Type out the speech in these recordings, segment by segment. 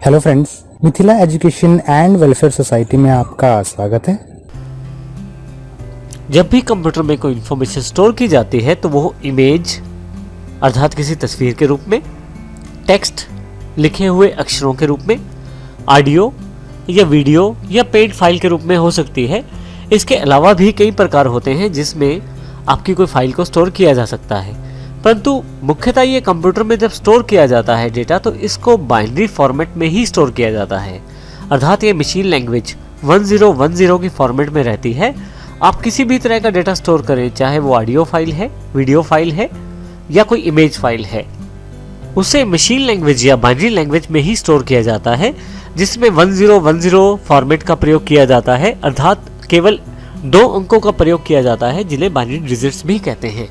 Hello friends, Mithila education and welfare society में आपका स्वागत है। जब भी कंप्यूटर में कोई इन्फॉर्मेशन स्टोर की जाती है तो वो इमेज अर्थात किसी तस्वीर के रूप में, टेक्स्ट लिखे हुए अक्षरों के रूप में, ऑडियो या वीडियो या पेड फाइल के रूप में हो सकती है। इसके अलावा भी कई प्रकार होते हैं जिसमें आपकी कोई फाइल को स्टोर किया जा सकता है, परंतु मुख्यतः ये कंप्यूटर में जब स्टोर किया जाता है डेटा तो इसको बाइनरी फॉर्मेट में ही स्टोर किया जाता है, अर्थात ये मशीन लैंग्वेज 1010 की फॉर्मेट में रहती है। आप किसी भी तरह का डेटा स्टोर करें, चाहे वो ऑडियो फाइल है, वीडियो फाइल है या कोई इमेज फाइल है, उसे मशीन लैंग्वेज या बाइनरी लैंग्वेज में ही स्टोर किया जाता है, जिसमें 1010 फॉर्मेट का प्रयोग किया जाता है, अर्थात केवल 2 अंकों का प्रयोग किया जाता है जिन्हें बाइनरी डिजिट्स भी कहते हैं।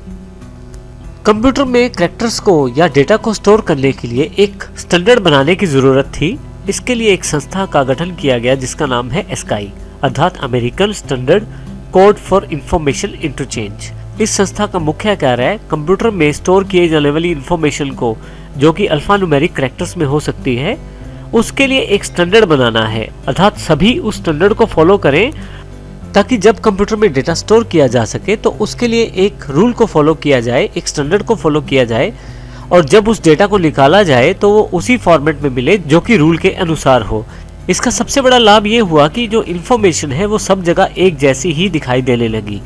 कंप्यूटर में कैरेक्टर्स को या डेटा को स्टोर करने के लिए एक स्टैंडर्ड बनाने की जरूरत थी। इसके लिए एक संस्था का गठन किया गया जिसका नाम है एस्काई, अर्थात American standard code for information interchange. इस संस्था का मुख्य कार्य है कंप्यूटर में स्टोर किए जाने वाली इंफॉर्मेशन को, जो कि अल्फान्यूमेरिक कैरेक्टर्स में हो सकती है, उसके लिए एक स्टैंडर्ड बनाना है, अर्थात सभी उस स्टैंडर्ड को फॉलो करें ताकि जब कंप्यूटर में डेटा स्टोर किया जा सके तो उसके लिए एक रूल को फॉलो किया जाए, एक स्टैंडर्ड को फॉलो किया जाए, और जब उस डेटा को निकाला जाए तो वो उसी फॉर्मेट में मिले जो कि रूल के अनुसार हो। इसका सबसे बड़ा लाभ ये हुआ कि जो इन्फॉर्मेशन है वो सब जगह एक जैसी ही दिखाई देने लगी,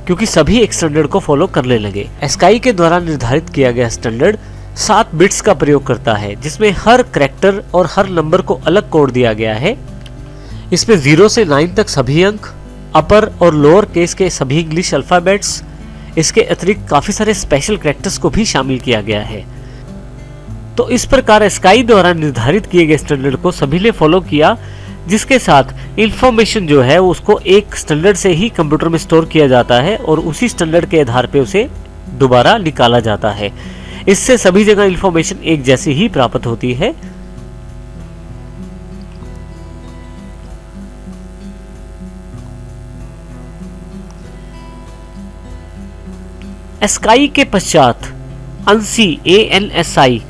क्योंकि सभी एक स्टैंडर्ड को फॉलो करने लगे। एस्काई के द्वारा निर्धारित किया गया स्टैंडर्ड 7 बिट्स का प्रयोग करता है, जिसमें हर कैरेक्टर और हर नंबर को अलग कोड दिया गया है। इसमें 0 से 9 तक सभी अंक, अपर और लोअर केस के सभी इंग्लिश अल्फाबेट्स, इसके अतिरिक्त काफी सारे स्पेशल कैरेक्टर्स को भी शामिल किया गया है। तो इस प्रकार स्काई द्वारा निर्धारित किए गए स्टैंडर्ड को सभी ने फॉलो किया, जिसके साथ इंफॉर्मेशन जो है उसको एक स्टैंडर्ड से ही कंप्यूटर में स्टोर किया जाता है और उसी स्टैंडर्ड के आधार पे उसे दोबारा निकाला जाता है। इससे सभी जगह इंफॉर्मेशन एक जैसी ही प्राप्त होती है। एस्काई के पश्चात ANSI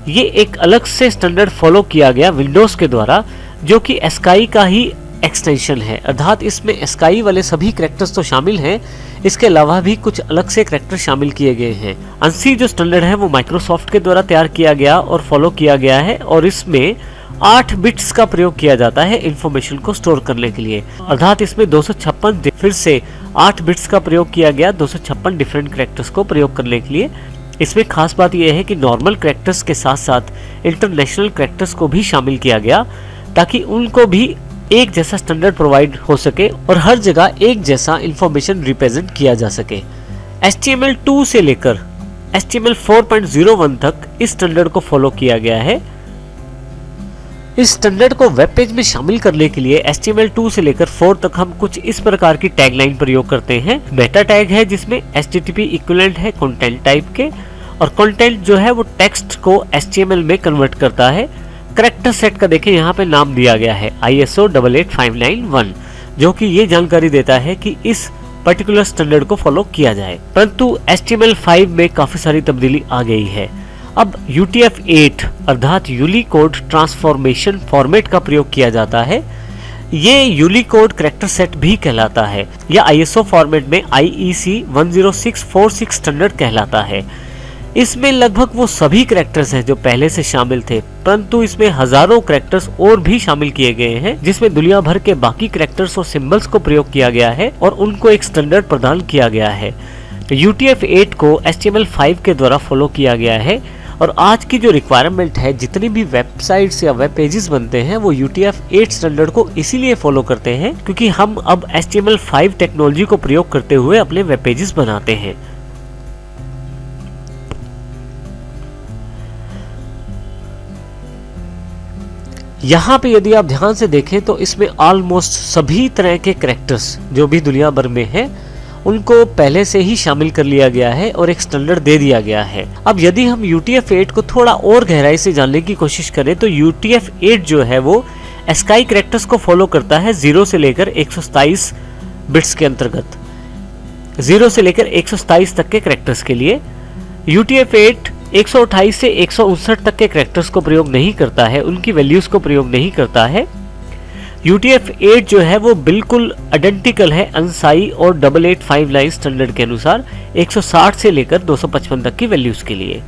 ये एक अलग से स्टैंडर्ड फॉलो किया गया विंडोज के द्वारा, जो कि एस्काई का ही एक्सटेंशन है, अर्थात इसमें एस्काई वाले सभी कैरेक्टर्स तो शामिल हैं, इसके अलावा भी कुछ अलग से कैरेक्टर शामिल किए गए हैं। ANSI जो स्टैंडर्ड है वो माइक्रोसॉफ्ट के द्वारा तैयार किया गया और फॉलो किया गया है, और इसमें 8 बिट्स का प्रयोग किया जाता है इंफॉर्मेशन को स्टोर करने के लिए, अर्थात इसमें 256 फिर से 8 बिट्स का प्रयोग किया गया 256 डिफरेंट कैरेक्टर्स को प्रयोग करने के लिए। इसमें खास बात यह है कि नॉर्मल कैरेक्टर्स के साथ साथ इंटरनेशनल कैरेक्टर्स को भी शामिल किया गया, ताकि उनको भी एक जैसा स्टैंडर्ड प्रोवाइड हो सके और हर जगह एक जैसा इंफॉर्मेशन रिप्रेजेंट किया जा सके। HTML2 से लेकर HTML 4.01 तक इस स्टैंडर्ड को फॉलो किया गया है। इस स्टैंडर्ड को वेब पेज में शामिल करने के लिए HTML2 से लेकर 4 तक हम कुछ इस प्रकार की टैगलाइन प्रयोग करते हैं। मेटा टैग है जिसमें HTTP इक्विवेलेंट है कंटेंट टाइप के, और कंटेंट जो है वो टेक्स्ट को HTML में कन्वर्ट करता है। कैरेक्टर सेट का देखें यहाँ पे नाम दिया गया है ISO 88591, जो कि ये जानकारी देता है कि इस पर्टिकुलर स्टैंडर्ड को फॉलो किया जाए। परंतु HTML5 में काफी सारी तब्दीली आ गई है। अब UTF-8 अर्थात यूनिकोड ट्रांसफॉर्मेशन फॉर्मेट का प्रयोग किया जाता है। ये यूनिकोड कैरेक्टर सेट भी कहलाता है, या ISO फॉर्मेट में IEC 10646 स्टैंडर्ड कहलाता है। इसमें लगभग वो सभी कैरेक्टर्स हैं जो पहले से शामिल थे, परंतु इसमें हजारों कैरेक्टर्स और भी शामिल किए गए हैं, जिसमें दुनिया भर के बाकी कैरेक्टर्स और सिंबल्स को प्रयोग किया गया है और उनको एक स्टैंडर्ड प्रदान किया गया है। UTF-8 को HTML5 के द्वारा फॉलो किया गया है, और आज की जो रिक्वायरमेंट है, जितनी भी वेबसाइट्स या वेब पेजेस बनते हैं वो UTF-8 स्टैंडर्ड को इसीलिए फॉलो करते हैं क्योंकि हम अब HTML5 टेक्नोलॉजी को प्रयोग करते हुए अपने वेब पेजेस बनाते हैं। यहाँ पे यदि आप ध्यान से देखें तो इसमें ऑलमोस्ट सभी तरह के कैरेक्टर्स जो भी दुनिया भर में है उनको पहले से ही शामिल कर लिया गया है और एक स्टैंडर्ड दे दिया गया है। अब यदि हम UTF-8 को थोड़ा और गहराई से जानने की कोशिश करें तो UTF-8 जो है वो एस्काई कैरेक्टर्स को फॉलो करता है 0 से लेकर 127 बिट्स के अंतर्गत, 0 से लेकर 127 तक के कैरेक्टर्स के लिए। UTF-8 128 से 159 तक के कैरेक्टर्स को प्रयोग नहीं करता है, उनकी वैल्यूज को प्रयोग नहीं करता है। UTF-8 जो है वो बिल्कुल आइडेंटिकल है अनसाई और 8859 स्टैंडर्ड के अनुसार 160 से लेकर 255 तक की वैल्यूज के लिए।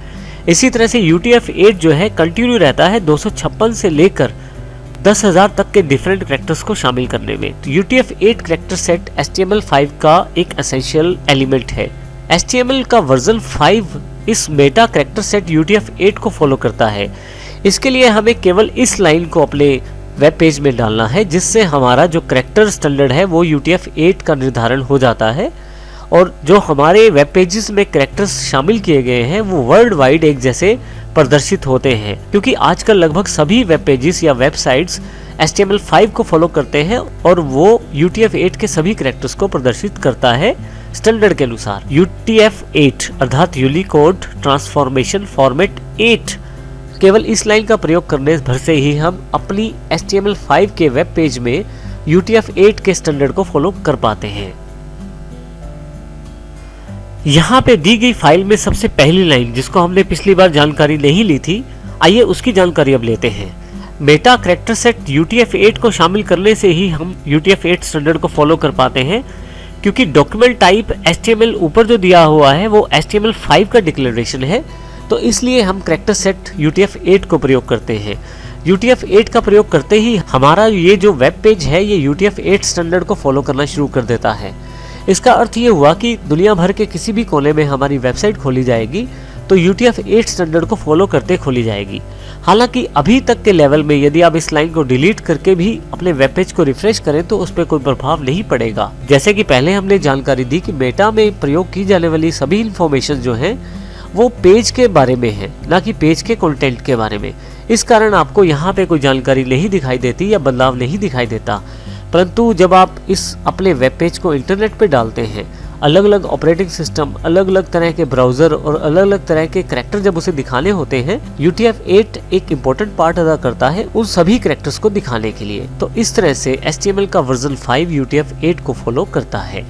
इसी तरह से UTF-8 जो है कंटिन्यू रहता है 256 से लेकर 10,000 तक के डिफरेंट कैरेक्टर्स को शामिल करने में। तो UTF-8 कैरेक्टर सेट HTML5 का एक एसेंशियल एलिमेंट है। HTML का वर्जन 5 इस मेटा कैरेक्टर सेट UTF-8 को फॉलो करता है। इसके लिए हमें केवल इस लाइन को अपने वेब पेज में डालना है, जिससे हमारा जो कैरेक्टर स्टैंडर्ड है वो UTF-8 का निर्धारण हो जाता है और जो हमारे वेब पेजेस में कैरेक्टर्स शामिल किए गए हैं वो वर्ल्ड वाइड एक जैसे प्रदर्शित होते हैं, क्योंकि आजकल लगभग सभी वेब पेजेस या वेबसाइट्स HTML5 को फॉलो करते हैं और वो UTF-8 के सभी कैरेक्टर्स को प्रदर्शित करता है स्टैंडर्ड के अनुसार। UTF-8 अर्थात यूनिकोड ट्रांसफॉर्मेशन फॉर्मेट 8 केवल इस लाइन का प्रयोग करने भर से ही हम अपनी HTML5 के वेब पेज में UTF-8 के स्टैंडर्ड को फॉलो कर पाते हैं। यहाँ पे दी गई फाइल में सबसे पहली लाइन, जिसको हमने पिछली बार जानकारी नहीं ली थी, आइए उसकी जानकारी अब लेते हैं। मेटा कैरेक्टर सेट UTF-8 को शामिल करने से ही हम UTF-8 स्टैंडर्ड को फॉलो कर पाते हैं, क्योंकि डॉक्यूमेंट टाइप HTML ऊपर जो दिया हुआ है वो HTML5 का डिक्लेरेशन है, तो इसलिए हम कैरेक्टर सेट UTF-8 को प्रयोग करते हैं। UTF-8 का प्रयोग करते ही हमारा ये जो वेब पेज है ये UTF-8 स्टैंडर्ड को फॉलो करना शुरू कर देता है। इसका अर्थ ये हुआ कि दुनिया भर के किसी भी कोने में हमारी वेबसाइट खोली जाएगी तो UTF-8 स्टैंडर्ड को फॉलो करते खोली जाएगी। हालांकि अभी तक के लेवल में यदि आप इस लाइन को डिलीट करके भी अपने वेब पेज को रिफ्रेश करें तो उस पर कोई प्रभाव नहीं पड़ेगा। जैसे कि पहले हमने जानकारी दी कि मेटा में प्रयोग की जाने वाली सभी इंफॉर्मेशन जो है वो पेज के बारे में है, ना कि पेज के कंटेंट के बारे में। इस कारण आपको यहाँ पे कोई जानकारी नहीं दिखाई देती या बदलाव नहीं दिखाई देता। परंतु जब आप इस अपने वेब पेज को इंटरनेट पे डालते हैं, अलग अलग ऑपरेटिंग सिस्टम, अलग अलग तरह के ब्राउजर और अलग अलग तरह के कैरेक्टर जब उसे दिखाने होते हैं, UTF-8 एक इम्पोर्टेंट पार्ट अदा करता है उन सभी कैरेक्टर्स को दिखाने के लिए। तो इस तरह से HTML का वर्जन 5 UTF-8 को फॉलो करता है।